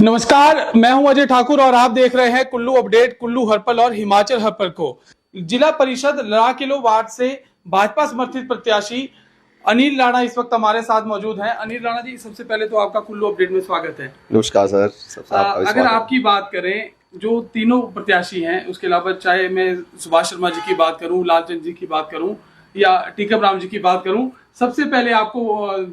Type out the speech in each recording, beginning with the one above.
नमस्कार, मैं हूं अजय ठाकुर और आप देख रहे हैं कुल्लू अपडेट, कुल्लू हर्पल और हिमाचल हर्पल को। जिला परिषद लाकिलो वार्ड से भाजपा समर्थित प्रत्याशी अनिल राणा इस वक्त हमारे साथ मौजूद हैं। अनिल राणा जी, सबसे पहले तो आपका कुल्लू अपडेट में स्वागत है। नमस्कार सर। अगर आपकी बात करें, जो तीनों प्रत्याशी हैं, उसके अलावा चाहे मैं सुभाष शर्मा जी की बात करूं, लालचंद जी की बात करूं या टीकम राम जी की बात करूं, सबसे पहले आपको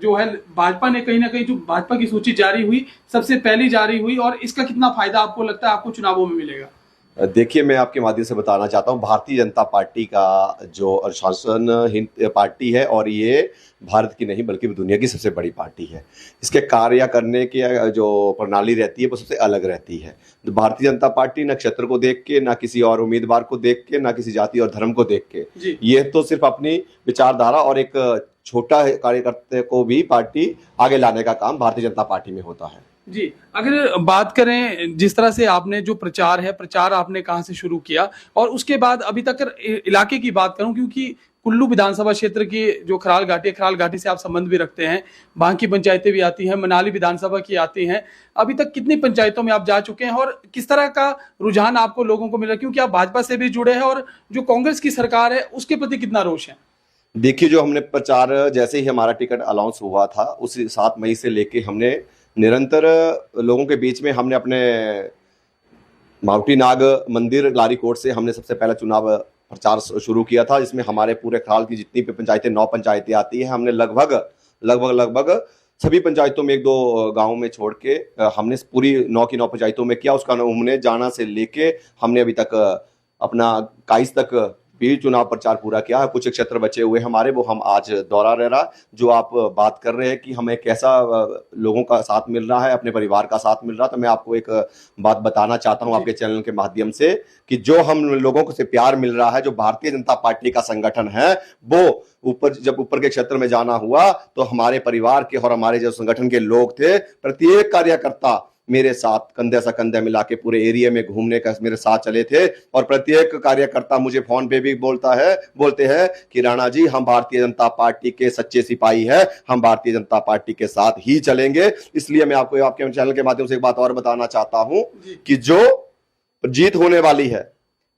जो है भाजपा ने कहीं ना कहीं जो भाजपा की सूची जारी हुई, सबसे पहली जारी हुई, और इसका कितना फायदा आपको लगता है आपको चुनावों में मिलेगा? देखिए, मैं आपके माध्यम से बताना चाहता हूँ, भारतीय जनता पार्टी का जो अनुशासन पार्टी है और ये भारत की नहीं बल्कि दुनिया की सबसे बड़ी पार्टी है। इसके कार्य करने की जो प्रणाली रहती है वो सबसे अलग रहती है। तो भारतीय जनता पार्टी न क्षेत्र को देख के, ना किसी और उम्मीदवार को देख के, ना किसी जाति और धर्म को देख के, ये तो सिर्फ अपनी विचारधारा और एक छोटा कार्यकर्ता को भी पार्टी आगे लाने का काम भारतीय जनता पार्टी में होता है। जी, अगर बात करें जिस तरह से आपने जो प्रचार आपने कहाँ से शुरू किया, और उसके बाद अभी तक इलाके की बात करूं, क्योंकि कुल्लू विधानसभा क्षेत्र की जो खराल घाटी से आप संबंध भी रखते हैं, वहां की पंचायतें भी आती हैं, मनाली विधानसभा की आती हैं। अभी तक कितनी पंचायतों में आप जा चुके हैं और किस तरह का रुझान आपको लोगों को मिला, क्योंकि आप भाजपा से भी जुड़े हैं और जो कांग्रेस की सरकार है उसके प्रति कितना रोष है? देखिए, जो हमने प्रचार जैसे ही हमारा टिकट अनाउंस हुआ था उसी 7 मई से लेके हमने निरंतर लोगों के बीच में हमने अपने मावटी नाग मंदिर लारी कोट से हमने सबसे पहला चुनाव प्रचार शुरू किया था, जिसमें हमारे पूरे खराल की जितनी भी पंचायतें 9 पंचायतें आती हैं, हमने लगभग सभी पंचायतों में 1-2 गाँव में छोड़ के हमने पूरी 9 की 9 पंचायतों में किया। उसका हमने जाना से लेके हमने अभी तक अपना 21 तक भी चुनाव प्रचार पूरा किया है। कुछ क्षेत्र बचे हुए हमारे, वो हम आज दौरा रह रहा। जो आप बात कर रहे हैं कि हमें कैसा लोगों का साथ मिल रहा है, अपने परिवार का साथ मिल रहा, तो मैं आपको एक बात बताना चाहता हूं आपके चैनल के माध्यम से कि जो हम लोगों को से प्यार मिल रहा है, जो भारतीय जनता पार्टी का संगठन है, वो जब ऊपर के क्षेत्र में जाना हुआ तो हमारे परिवार के और हमारे जो संगठन के लोग थे, प्रत्येक कार्यकर्ता मेरे साथ कंधे से कंधे मिला के पूरे एरिया में घूमने का मेरे साथ चले थे। और प्रत्येक कार्यकर्ता मुझे फोन पे भी बोलते हैं कि राणा जी, हम भारतीय जनता पार्टी के सच्चे सिपाही हैं, हम भारतीय जनता पार्टी के साथ ही चलेंगे। इसलिए मैं आपको आपके चैनल के माध्यम से एक बात और बताना चाहता हूं कि जो जीत होने वाली है,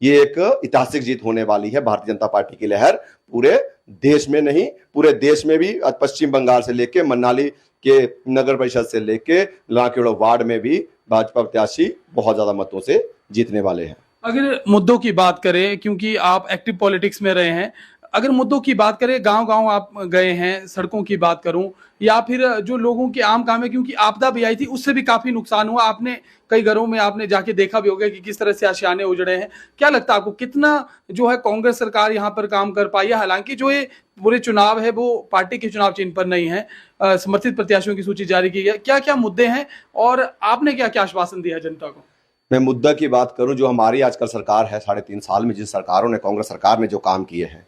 ये एक ऐतिहासिक जीत होने वाली है। भारतीय जनता पार्टी की लहर पूरे देश में नहीं, पूरे देश में भी, पश्चिम बंगाल से लेके मनाली के नगर परिषद से लेके लाकिड़ो वार्ड में भी भाजपा प्रत्याशी बहुत ज्यादा मतों से जीतने वाले हैं। अगर मुद्दों की बात करें, क्योंकि आप एक्टिव पॉलिटिक्स में रहे हैं, अगर मुद्दों की बात करें, गांव-गांव आप गए हैं, सड़कों की बात करूं या फिर जो लोगों के आम काम है, क्योंकि आपदा भी आई थी, उससे भी काफी नुकसान हुआ। आपने कई घरों में आपने जाके देखा भी होगा कि किस तरह से आशियाने उजड़े हैं। क्या लगता है आपको, कितना जो है कांग्रेस सरकार यहाँ पर काम कर पाई है? हालांकि जो ये पूरे चुनाव है वो पार्टी के चुनाव चिन्ह पर नहीं है, समर्थित प्रत्याशियों की सूची जारी की गई। क्या क्या मुद्दे हैं और आपने क्या क्या आश्वासन दिया जनता को? मैं मुद्दा की बात करूं, जो हमारी आजकल सरकार है, 3.5 साल में जिस सरकारों ने, कांग्रेस सरकार ने जो काम किए हैं,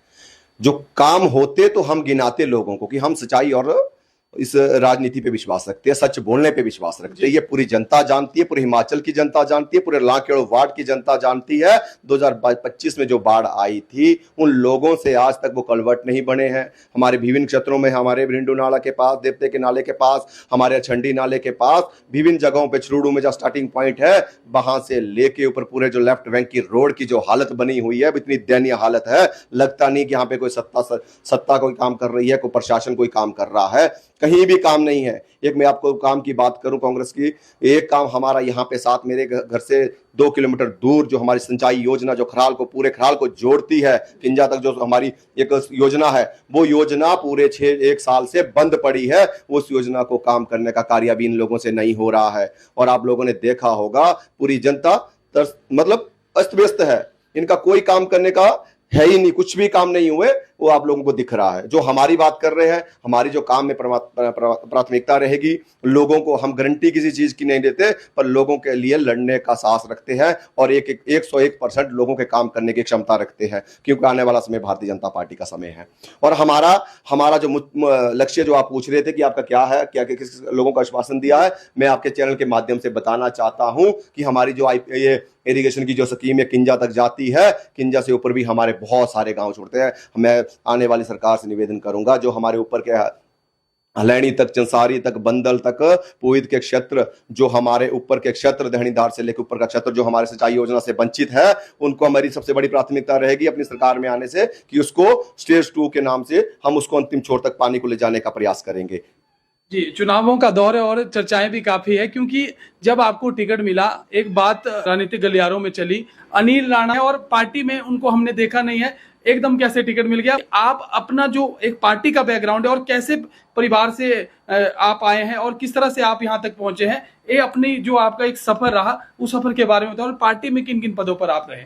जो काम होते तो हम गिनाते लोगों को कि हम सच्चाई और इस राजनीति पे विश्वास रखते हैं, सच बोलने पे विश्वास रखते हैं। ये पूरी जनता जानती है, पूरी हिमाचल की जनता जानती है, पूरे लाकिड़ो वार्ड की जनता जानती है। 2025 में जो बाढ़ आई थी, उन लोगों से आज तक वो कलवर्ट नहीं बने हैं। हमारे विभिन्न क्षेत्रों में, हमारे रिंडू नाला के पास, देवते के नाले के पास, हमारे छंडी नाले के पास, विभिन्न जगहों पे छरूडू में जो स्टार्टिंग पॉइंट है, वहां से लेके ऊपर पूरे जो लेफ्ट बैंक की रोड की जो हालत बनी हुई है, इतनी दयनीय हालत है। लगता नहीं कि यहाँ पे कोई सत्ता कोई काम कर रही है, कोई प्रशासन कोई काम कर रहा है। कहीं भी काम नहीं है। एक मैं आपको काम की बात करूं कांग्रेस की, एक काम हमारा यहाँ पे साथ मेरे घर से 2 किलोमीटर दूर जो हमारी सिंचाई योजना, जो खराल को, पूरे खराल को जोड़ती है किंजा तक, जो हमारी एक योजना है, वो योजना पूरे 1 साल से बंद पड़ी है। उस योजना को काम करने का कार्य भी इन लोगों से नहीं हो रहा है। और आप लोगों ने देखा होगा, पूरी जनता मतलब अस्त व्यस्त है, इनका कोई काम करने का है ही नहीं, कुछ भी काम नहीं हुए, वो आप लोगों को दिख रहा है। जो हमारी बात कर रहे हैं, हमारी जो काम में प्राथमिकता रहेगी, लोगों को हम गारंटी किसी चीज की नहीं देते, पर लोगों के लिए लड़ने का साहस रखते हैं और 101% लोगों के काम करने की क्षमता रखते हैं, क्योंकि आने वाला समय भारतीय जनता पार्टी का समय है। और हमारा जो लक्ष्य जो आप पूछ रहे थे कि आपका क्या है, क्या किस लोगों का आश्वासन दिया है, मैं आपके चैनल के माध्यम से बताना चाहता हूं कि हमारी जो ये इरिगेशन की जो स्कीम है, किंजा तक जाती है, किंजा से ऊपर भी हमारे बहुत सारे गांव छोड़ते हैं। मैं आने वाली सरकार से निवेदन करूंगा, जो हमारे ऊपर के हलैनी तक, चंसारी तक, बंदल तक, पुहित के क्षेत्र, जो हमारे ऊपर के क्षेत्र, दहनीधार से लेकर ऊपर का क्षेत्र जो हमारे सिंचाई योजना से वंचित है, उनको हमारी सबसे बड़ी प्राथमिकता रहेगी अपनी सरकार में आने से कि उसको स्टेज 2 के नाम से हम उसको अंतिम छोर तक पानी को ले जाने का प्रयास करेंगे। जी, चुनावों का दौर है और चर्चाएं भी काफी है, क्योंकि जब आपको टिकट मिला एक बात राजनीतिक गलियारों में चली, अनिल राणा है और पार्टी में उनको हमने देखा नहीं है, एकदम कैसे टिकट मिल गया। आप अपना जो एक पार्टी का बैकग्राउंड है और कैसे परिवार से आप आए हैं और किस तरह से आप यहाँ तक पहुंचे हैं, ये अपनी जो आपका एक सफर रहा उस सफर के बारे में बताओ और पार्टी में किन किन पदों पर आप रहे।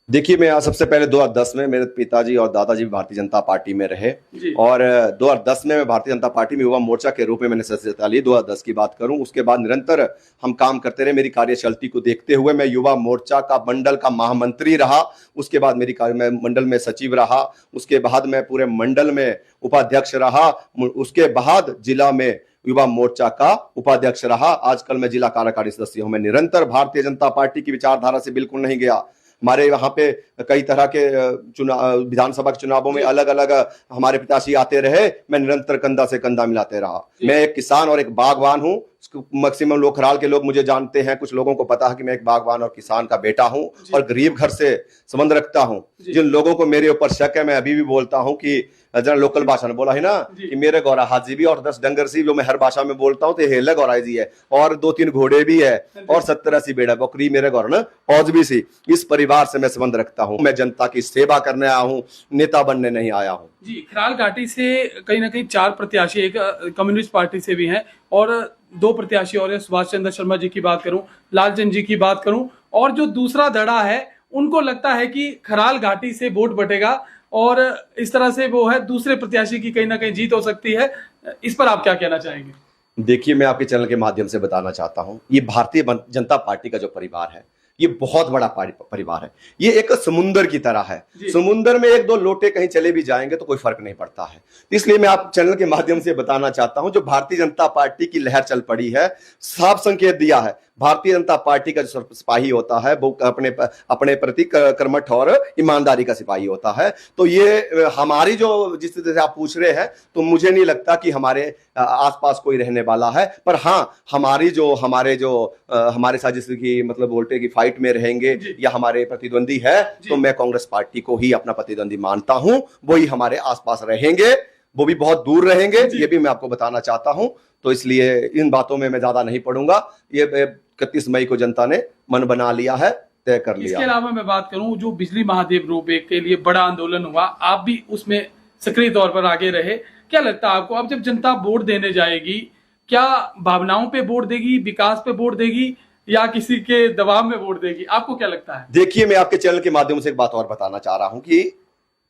देखिए, मैं यहाँ सबसे पहले 2010 में मेरे पिताजी और दादाजी भी भारतीय जनता पार्टी में रहे और 2010 में मैं भारतीय जनता पार्टी में युवा मोर्चा के रूप में मैंने सदस्यता ली। 2010 की बात करूं, उसके बाद निरंतर हम काम करते रहे। मेरी कार्यशैली को देखते हुए मैं युवा मोर्चा का मंडल का महामंत्री रहा, उसके बाद मैं मंडल में सचिव रहा, उसके बाद मैं पूरे मंडल में उपाध्यक्ष रहा, उसके बाद जिला में युवा मोर्चा का उपाध्यक्ष रहा। आजकल मैं जिला कार्यकारी सदस्य हूं। मैं निरंतर भारतीय जनता पार्टी की विचारधारा से बिल्कुल नहीं गया। हमारे यहाँ पे कई तरह के चुनाव, विधानसभा के चुनावों में अलग अलग हमारे पिताजी आते रहे, मैं निरंतर कंधा से कंधा मिलाते रहा। मैं एक किसान और एक बागवान हूँ। मैक्सिमम लोग खराल के लोग मुझे जानते हैं, कुछ लोगों को पता है कि मैं एक बागवान और किसान का बेटा हूं और गरीब घर से संबंध रखता हूं। जिन लोगों को मेरे ऊपर शक है, मैं अभी भी बोलता हूं कि जरा लोकल भाषा में बोला है ना कि मेरे गौरा हाजी भी और 10 डंगर सी, जो मैं हर भाषा में बोलता हूं, तो हेला गौरा जी है और 2-3 घोड़े भी है और 70-80 बेड़ा बकरी मेरे गौर ना औज भी सी। इस परिवार से मैं संबंध रखता हूं। मैं जनता की सेवा करने आया हूं, नेता बनने नहीं आया हूं। जी, खराल घाटी से कहीं ना कहीं 4 प्रत्याशी, एक कम्युनिस्ट पार्टी से भी हैं और 2 प्रत्याशी और सुभाष चंद्र शर्मा जी की बात करूं, लालचंद जी की बात करूं, और जो दूसरा धड़ा है उनको लगता है कि खराल घाटी से वोट बटेगा और इस तरह से वो है दूसरे प्रत्याशी की कहीं ना कहीं जीत हो सकती है। इस पर आप क्या कहना चाहेंगे? देखिए, मैं आपके चैनल के माध्यम से बताना चाहता हूं, ये भारतीय जनता पार्टी का जो परिवार है, ये बहुत बड़ा परिवार है। ये एक समुंदर की तरह है। समुंदर में 1-2 लोटे कहीं चले भी जाएंगे तो कोई फर्क नहीं पड़ता है। इसलिए मैं आप चैनल के माध्यम से बताना चाहता हूं, जो भारतीय जनता पार्टी की लहर चल पड़ी है, साफ संकेत दिया है। भारतीय जनता पार्टी का जो सिपाही होता है वो अपने प्रति कर्मठ और ईमानदारी का सिपाही होता है। तो ये हमारी जो, जिस तरह से आप पूछ रहे हैं, तो मुझे नहीं लगता कि हमारे आसपास कोई रहने वाला है। पर हाँ, हमारे साथ जैसे कि मतलब वोल्टे की फाइट में रहेंगे या हमारे प्रतिद्वंदी है, तो मैं कांग्रेस पार्टी को ही अपना प्रतिद्वंदी मानता हूं। वो ही हमारे आसपास रहेंगे, वो भी बहुत दूर रहेंगे, ये भी मैं आपको बताना चाहता हूं। तो इसलिए इन बातों में मैं ज्यादा नहीं पढ़ूंगा। ये 31 मई को जनता ने मन बना लिया है, तय कर लिया। इसके अलावा मैं बात करूं, जो बिजली महादेव रोपवे के लिए बड़ा आंदोलन हुआ, आप भी उसमें सक्रिय तौर पर आगे रहे। क्या लगता है आपको, अब जब जनता वोट देने जाएगी, क्या भावनाओं पे वोट देगी, विकास पे वोट देगी, या किसी के दबाव में वोट देगी? आपको क्या लगता है? देखिए, मैं आपके चैनल के माध्यम से एक बात और बताना चाह रहा हूं कि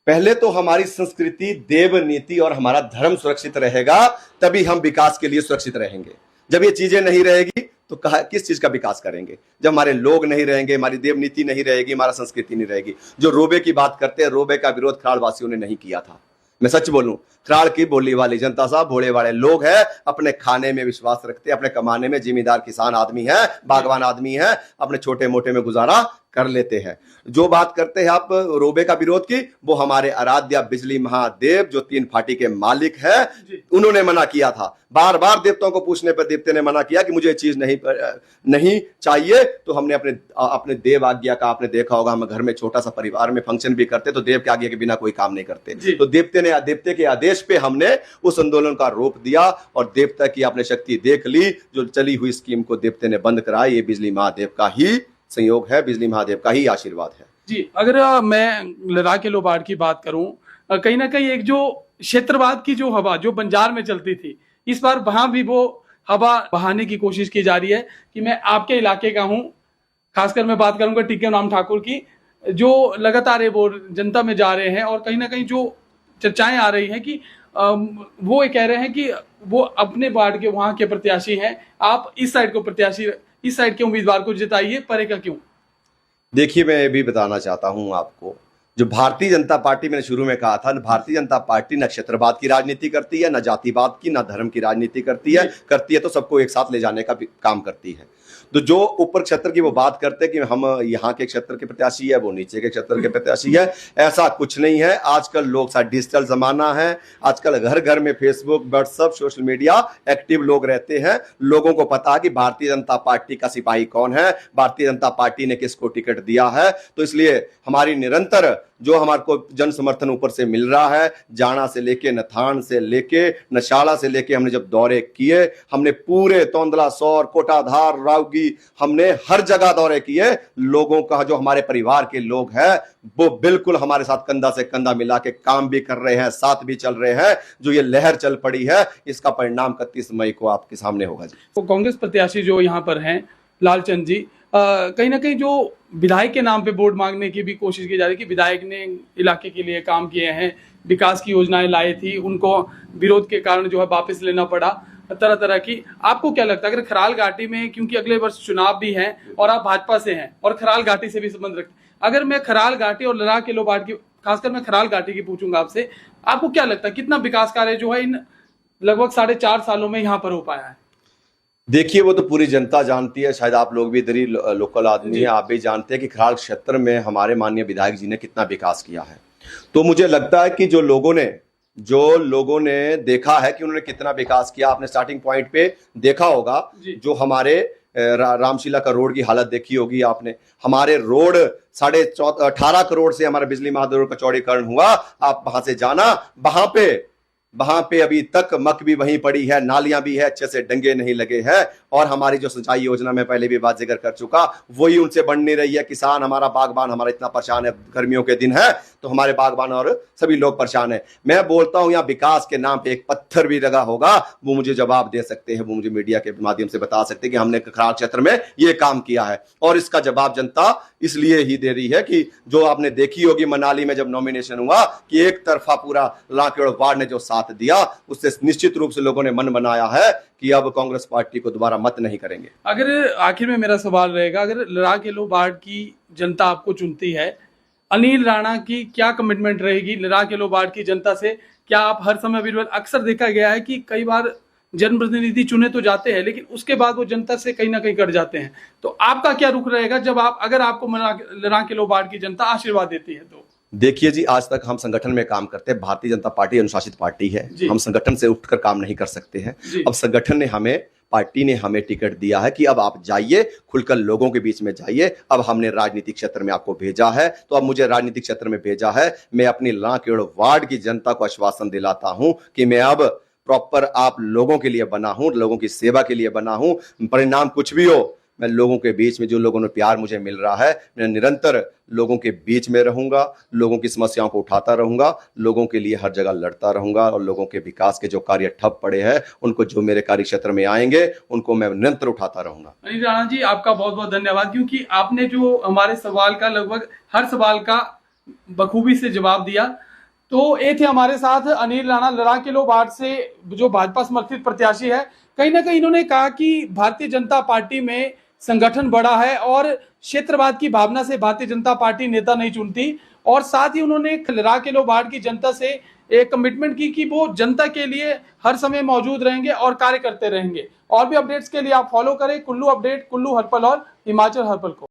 पहले तो हमारी संस्कृति, देव नीति और हमारा धर्म सुरक्षित रहेगा, तभी हम विकास के लिए सुरक्षित रहेंगे। जब ये चीजें नहीं रहेगी तो किस चीज का विकास करेंगे? जब हमारे लोग नहीं रहेंगे, हमारी देव नीति नहीं रहेगी, हमारा संस्कृति नहीं रहेगी। जो रोबे की बात करते हैं, रोबे का विरोध खराड़ वासियों ने नहीं किया था। मैं सच बोलूं, खराड़ की बोली वाली जनता साहब भोले वाले लोग हैं, अपने खाने में विश्वास रखते हैं, अपने कमाने में, जिम्मेदार किसान आदमी है, बागवान आदमी है, अपने छोटे मोटे में गुजारा कर लेते हैं। जो बात करते हैं आप रोबे का विरोध की, वो हमारे आराध्य बिजली महादेव जो 3 फाटी के मालिक है, उन्होंने मना किया था। बार बार देवताओं को पूछने पर देवते ने मना किया कि मुझे ये चीज नहीं चाहिए। तो हमने अपने देव आज्ञा का, आपने देखा होगा, हम घर में छोटा सा परिवार में फंक्शन भी करते तो देव के आज्ञा के बिना कोई काम नहीं करते। तो देवते के आदेश पे हमने उस आंदोलन का रोक दिया और देवता की आपने शक्ति देख ली। जो चली हुई स्कीम को देवते ने बंद कराई, ये बिजली महादेव का ही संयोग है, बिजली महादेव का ही आशीर्वाद है। जी, अगर मैं लद्दाख के लोबाड़ की बात करूं, कहीं ना कहीं एक जो क्षेत्रवाद की जो हवा जो बंजार में चलती थी, इस बार वहां भी वो हवा बहाने की कोशिश की जा रही है कि मैं आपके इलाके का हूं। खासकर मैं बात करूंगा टीके राम ठाकुर की, जो लगातार वो जनता में जा रहे हैं और कहीं ना कहीं जो चर्चाएं आ रही हैं कि वो ये कह रहे हैं कि वो अपने वार्ड के वहां के प्रत्याशी हैं, आप इस साइड के उम्मीदवार को जिताइए, परे का क्यों? देखिए, मैं ये भी बताना चाहता हूं आपको, जो भारतीय जनता पार्टी, मैंने शुरू में कहा था, भारतीय जनता पार्टी न क्षेत्रवाद की राजनीति करती है, न जातिवाद की, न धर्म की राजनीति करती है तो सबको एक साथ ले जाने का काम करती है। तो जो ऊपर क्षेत्र की वो बात करते हैं कि हम यहाँ के क्षेत्र के प्रत्याशी है, वो नीचे के क्षेत्र के प्रत्याशी है, ऐसा कुछ नहीं है। आजकल लोग साथ डिजिटल जमाना है, आजकल घर घर में Facebook, WhatsApp, social media active लोग रहते हैं। लोगों को पता है कि भारतीय जनता पार्टी का सिपाही कौन है, भारतीय जनता पार्टी ने किसको टिकट दिया है। तो इसलिए हमारी निरंतर जो हमारे को जन समर्थन ऊपर से मिल रहा है, जाना से लेके, नथान से लेके, नशाला से लेके, हमने जब दौरे किए, हमने पूरे तोंदला, सौर, कोटाधार, रावगी, हमने हर जगह दौरे किए। लोगों का जो हमारे परिवार के लोग हैं वो बिल्कुल हमारे साथ कंधा से कंधा मिला के काम भी कर रहे हैं, साथ भी चल रहे हैं। जो ये लहर चल पड़ी है, इसका परिणाम 31 मई को आपके सामने होगा जी। तो कांग्रेस प्रत्याशी जो यहाँ पर हैं लालचंद जी, कहीं ना कहीं जो विधायक के नाम पे वोट मांगने की भी कोशिश की जा रही है कि विधायक ने इलाके के लिए काम किए हैं, विकास की योजनाएं लाई थी, उनको विरोध के कारण जो है वापस लेना पड़ा, तरह तरह की। आपको क्या लगता है अगर खराल घाटी में, क्योंकि अगले वर्ष चुनाव भी है और आप भाजपा से हैं और खराल घाटी से भी संबंध रखते, अगर मैं खराल घाटी और लड़ाक किलोवाट की, खासकर मैं खराल घाटी की पूछूंगा आपसे, आपको क्या लगता है कितना विकास कार्य जो है इन लगभग 4.5 सालों में यहाँ पर हो पाया है? देखिए, वो तो पूरी जनता जानती है, शायद आप लोग भी इधर ही लोकल आदमी हैं, आप भी जानते हैं कि खराल क्षेत्र में हमारे माननीय विधायक जी ने कितना विकास किया है। तो मुझे लगता है कि जो लोगों ने देखा है कि उन्होंने कितना विकास किया, आपने स्टार्टिंग पॉइंट पे देखा होगा, जो हमारे रामशीला का रोड की हालत देखी होगी आपने। हमारे रोड 18.5 करोड़ से हमारा बिजली महाद्वार का चौड़ीकरण हुआ। आप वहां से जाना, वहां पे अभी तक मक भी वहीं पड़ी है, नालियां भी है, अच्छे से डंगे नहीं लगे हैं। और हमारी जो सिंचाई योजना में पहले भी बात जिक्र कर चुका, वही उनसे बन नहीं रही है। किसान हमारा, बागबान हमारा इतना परेशान है, गर्मियों के दिन है तो हमारे बागबान और सभी लोग परेशान है। मैं बोलता हूं यहाँ विकास के नाम पे एक पत्थर भी लगा होगा, वो मुझे जवाब दे सकते हैं, वो मुझे मीडिया के माध्यम से बता सकते हैं कि हमने खराल क्षेत्र में ये काम किया है। और इसका जवाब जनता इसलिए ही दे रही है कि जो आपने देखी होगी मनाली में जब नॉमिनेशन हुआ कि एक तरफा पूरा लाकेड़ वार्ड ने जो साथ दिया, उससे निश्चित रूप से लोगों ने मन बनाया है कि अब कांग्रेस पार्टी को दोबारा मत नहीं करेंगे। अगर आखिर में मेरा सवाल रहेगा, अगर लड़ाक किलोवाट की जनता आपको चुनती है, अनिल राणा की क्या कमिटमेंट रहेगी लड़ाक किलोवाट की जनता से? क्या आप हर समय विरोध, अक्सर देखा गया है कि कई बार जनप्रतिनिधि चुने तो जाते हैं लेकिन उसके बाद वो जनता से कहीं ना कहीं कट जाते हैं, तो आपका क्या रुख रहेगा जब अगर आपको लड़ाक किलोवाट की जनता आशीर्वाद देती है तो? देखिए जी, आज तक हम संगठन में काम करते हैं। भारतीय जनता पार्टी अनुशासित पार्टी है, हम संगठन से उठकर काम नहीं कर सकते हैं। अब संगठन ने पार्टी ने हमें टिकट दिया है कि अब आप जाइए, खुलकर लोगों के बीच में जाइए। अब हमने राजनीतिक क्षेत्र में आपको भेजा है, तो अब मुझे राजनीतिक क्षेत्र में भेजा है। मैं अपनी लाकेड़ वार्ड की जनता को आश्वासन दिलाता हूं कि मैं अब प्रॉपर आप लोगों के लिए बना हूं, लोगों की सेवा के लिए बना हूं। परिणाम कुछ भी हो, मैं लोगों के बीच में, जो लोगों ने प्यार मुझे मिल रहा है, मैं निरंतर लोगों के बीच में रहूंगा, लोगों की समस्याओं को उठाता रहूंगा, लोगों के लिए हर जगह लड़ता रहूंगा। और लोगों के विकास के जो कार्य ठप पड़े हैं, उनको जो मेरे कार्य क्षेत्र में आएंगे, उनको मैं निरंतर उठाता रहूंगा। अनिल राणा जी, आपका बहुत बहुत धन्यवाद, क्योंकि आपने जो हमारे सवाल का, लगभग हर सवाल का बखूबी से जवाब दिया। तो ये थे हमारे साथ अनिल राणा, लड़ाक किलोवाट से जो भाजपा समर्थित प्रत्याशी है। कहीं ना कहीं इन्होंने कहा कि भारतीय जनता पार्टी में संगठन बड़ा है और क्षेत्रवाद की भावना से भारतीय जनता पार्टी नेता नहीं चुनती। और साथ ही उन्होंने लड़ाक किलोवाट की जनता से एक कमिटमेंट की कि वो जनता के लिए हर समय मौजूद रहेंगे और कार्य करते रहेंगे। और भी अपडेट्स के लिए आप फॉलो करें कुल्लू अपडेट, कुल्लू हर्पल और हिमाचल हर्पल को।